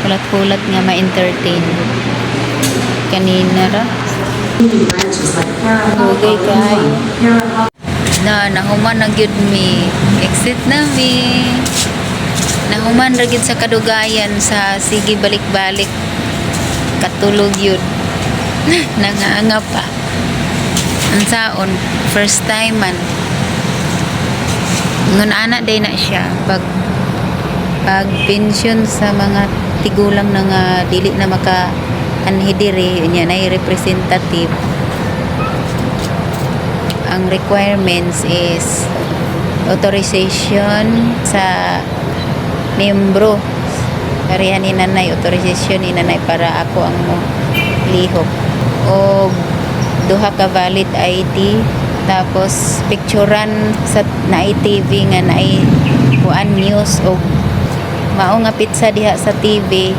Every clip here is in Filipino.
Kulat-kulat nga ma-entertain. Kanina ra. Hugay kayo. Nahuman na gyud mi. Exit na mi. Nahuman ra gyud sa kadugayan sa sige balik-balik. Katulog yun. Nanganga pa. Ang saon, first time man. Ngun anak day na siya. Pag pension sa mga tigulang na nga dili na maka anhidiri, yun yan ay representative. Ang requirements is authorization sa membro. Karihan ni nanay, authorization ni nanay para ako ang mo lihok. O duha ka valid ID, tapos picturean sa na TV nga na kuan news o mao nga pizza diha sa TV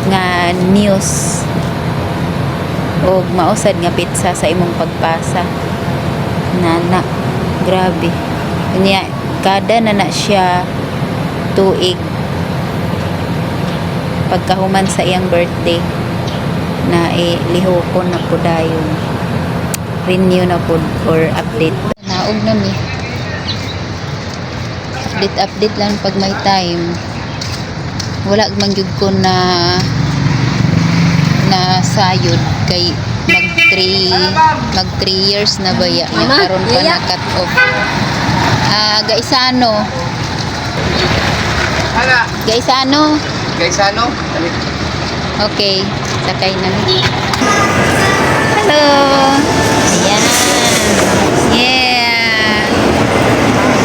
nga news o mausad nga pizza sa imong pagpasa. Nana, grabe. Nya kada na siya tuig pagkahuman sa iyang birthday na lihokon na po dayon, renew na po or update. Naog na mi update lang pag may time. Wala man gyud ko na sayod kay mag 3 years na baya nya karon pa na cut off. Gaisano okay, sakay na. Hello. Ayan. Yeah.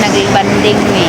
Nagbanding mi.